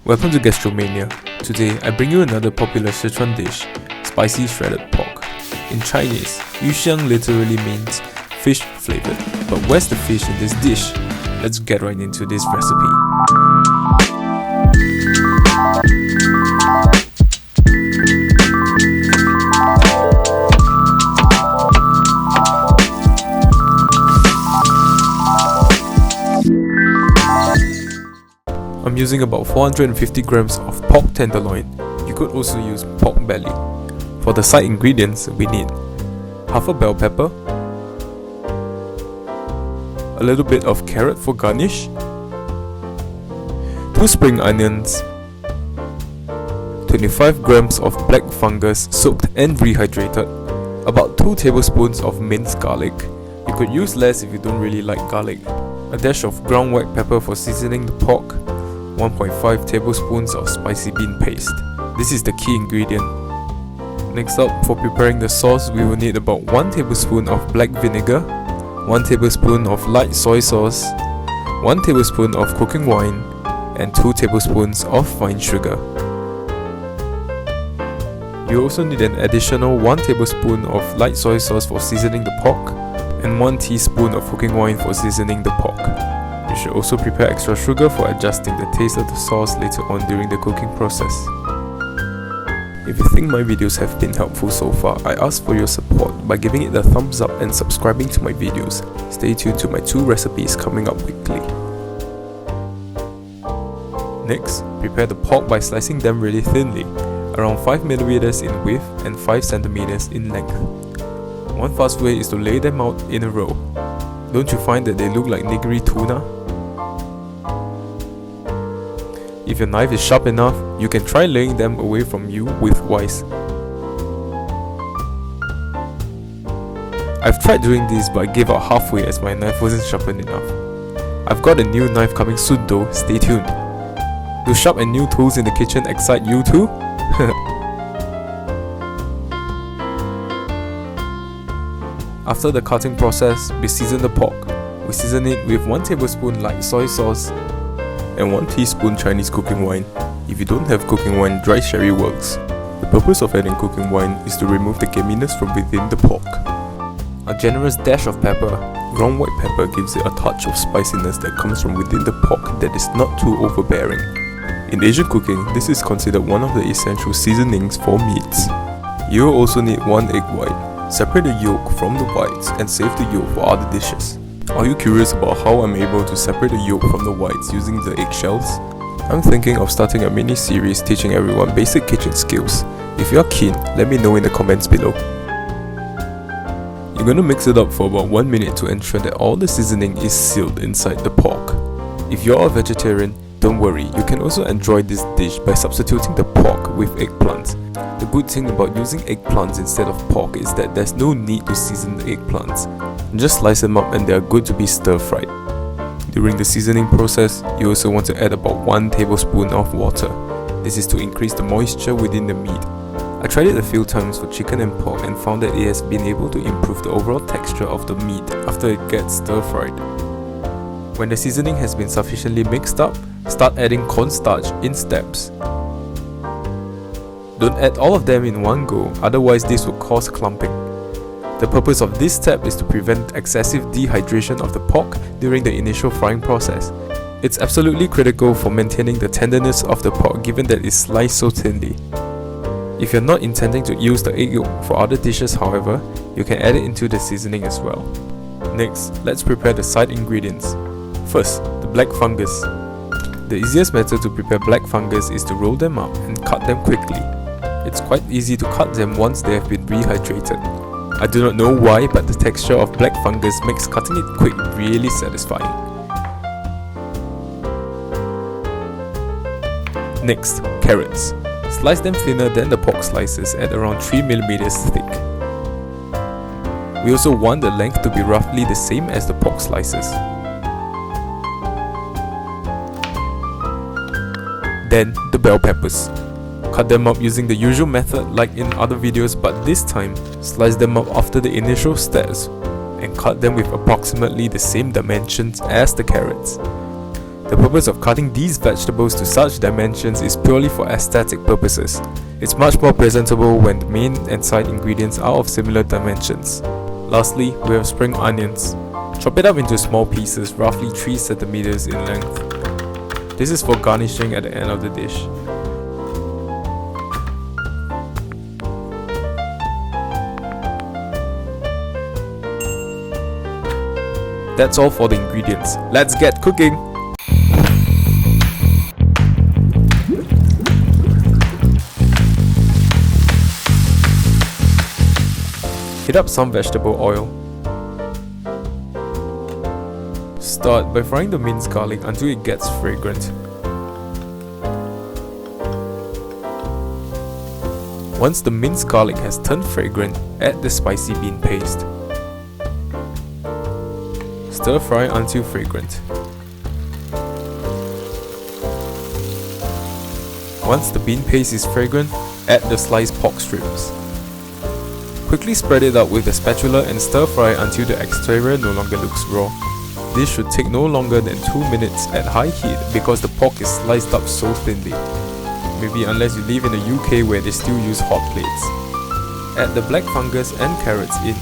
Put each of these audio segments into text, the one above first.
Welcome to Gastromania. Today I bring you another popular Sichuan dish, spicy shredded pork. In Chinese, Yu Xiang literally means fish flavored. But where's the fish in this dish? Let's get right into this recipe. I'm using about 450 grams of pork tenderloin. You could also use pork belly. For the side ingredients, we need half a bell pepper, a little bit of carrot for garnish, 2 spring onions, 25 grams of black fungus soaked and rehydrated, about 2 tablespoons of minced garlic. You could use less if you don't really like garlic, a dash of ground white pepper for seasoning the pork, 1.5 tablespoons of spicy bean paste. This is the key ingredient. Next up, for preparing the sauce, we will need about 1 tablespoon of black vinegar, 1 tablespoon of light soy sauce, 1 tablespoon of cooking wine, and 2 tablespoons of fine sugar. You also need an additional 1 tablespoon of light soy sauce for seasoning the pork, and 1 teaspoon of cooking wine for seasoning the pork. You should also prepare extra sugar for adjusting the taste of the sauce later on during the cooking process. If you think my videos have been helpful so far, I ask for your support by giving it a thumbs up and subscribing to my videos. Stay tuned to my 2 recipes coming up weekly. Next, prepare the pork by slicing them really thinly, around 5mm in width and 5cm in length. One fast way is to lay them out in a row. Don't you find that they look like nigiri tuna? If your knife is sharp enough, you can try laying them away from you widthwise. I've tried doing this but I gave up halfway as my knife wasn't sharpened enough. I've got a new knife coming soon though, stay tuned. Do sharp and new tools in the kitchen excite you too? After the cutting process, we season the pork. We season it with 1 tablespoon light soy sauce and 1 teaspoon Chinese cooking wine. If you don't have cooking wine, dry sherry works. The purpose of adding cooking wine is to remove the gaminess from within the pork. A generous dash of pepper, ground white pepper, gives it a touch of spiciness that comes from within the pork that is not too overbearing. In Asian cooking, this is considered one of the essential seasonings for meats. You will also need 1 egg white. Separate the yolk from the whites and save the yolk for other dishes. Are you curious about how I'm able to separate the yolk from the whites using the eggshells? I'm thinking of starting a mini series teaching everyone basic kitchen skills. If you're keen, let me know in the comments below. You're gonna mix it up for about 1 minute to ensure that all the seasoning is sealed inside the pork. If you're a vegetarian, don't worry, you can also enjoy this dish by substituting the pork with eggplants. The good thing about using eggplants instead of pork is that there's no need to season the eggplants. Just slice them up and they are good to be stir-fried. During the seasoning process, you also want to add about 1 tablespoon of water. This is to increase the moisture within the meat. I tried it a few times for chicken and pork and found that it has been able to improve the overall texture of the meat after it gets stir-fried. When the seasoning has been sufficiently mixed up, start adding cornstarch in steps. Don't add all of them in one go, otherwise this will cause clumping. The purpose of this step is to prevent excessive dehydration of the pork during the initial frying process. It's absolutely critical for maintaining the tenderness of the pork given that it's sliced so thinly. If you're not intending to use the egg yolk for other dishes however, you can add it into the seasoning as well. Next, let's prepare the side ingredients. First, the black fungus. The easiest method to prepare black fungus is to roll them up and cut them quickly. It's quite easy to cut them once they have been rehydrated. I do not know why, but the texture of black fungus makes cutting it quick really satisfying. Next, carrots. Slice them thinner than the pork slices at around 3mm thick. We also want the length to be roughly the same as the pork slices. Then, the bell peppers. Cut them up using the usual method like in other videos, but this time, slice them up after the initial steps and cut them with approximately the same dimensions as the carrots. The purpose of cutting these vegetables to such dimensions is purely for aesthetic purposes. It's much more presentable when the main and side ingredients are of similar dimensions. Lastly, we have spring onions. Chop it up into small pieces roughly 3 cm in length. This is for garnishing at the end of the dish. That's all for the ingredients. Let's get cooking! Heat up some vegetable oil. Start by frying the minced garlic until it gets fragrant. Once the minced garlic has turned fragrant, add the spicy bean paste. Stir fry until fragrant. Once the bean paste is fragrant, add the sliced pork strips. Quickly spread it out with a spatula and stir fry until the exterior no longer looks raw. This should take no longer than 2 minutes at high heat because the pork is sliced up so thinly. Maybe unless you live in the UK where they still use hot plates. Add the black fungus and carrots in.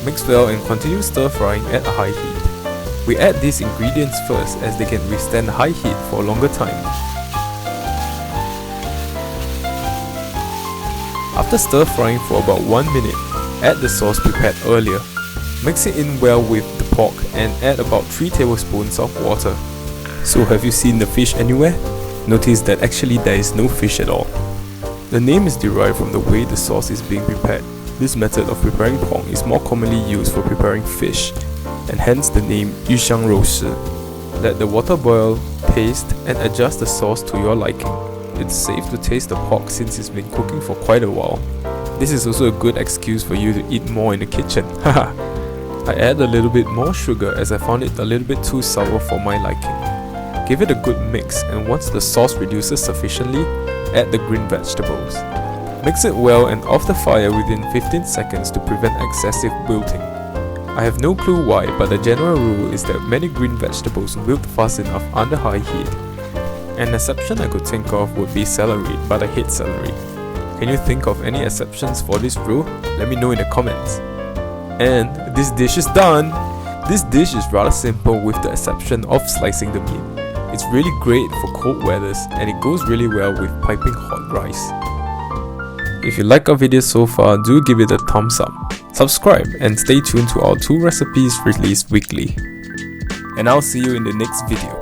Mix well and continue stir frying at a high heat. We add these ingredients first as they can withstand high heat for a longer time. After stir frying for about 1 minute, add the sauce prepared earlier. Mix it in well with the pork and add about 3 tablespoons of water. So have you seen the fish anywhere? Notice that actually there is no fish at all. The name is derived from the way the sauce is being prepared. This method of preparing pork is more commonly used for preparing fish, and hence the name 鱼香肉丝. Let the water boil, taste, and adjust the sauce to your liking. It's safe to taste the pork since it's been cooking for quite a while. This is also a good excuse for you to eat more in the kitchen. Haha! I add a little bit more sugar as I found it a little bit too sour for my liking. Give it a good mix, and once the sauce reduces sufficiently, add the green vegetables. Mix it well and off the fire within 15 seconds to prevent excessive wilting. I have no clue why, but the general rule is that many green vegetables wilt fast enough under high heat. An exception I could think of would be celery, but I hate celery. Can you think of any exceptions for this rule? Let me know in the comments. And this dish is done! This dish is rather simple with the exception of slicing the meat. It's really great for cold weathers and it goes really well with piping hot rice. If you like our video so far, do give it a thumbs up. Subscribe and stay tuned to our 2 recipes released weekly. And I'll see you in the next video.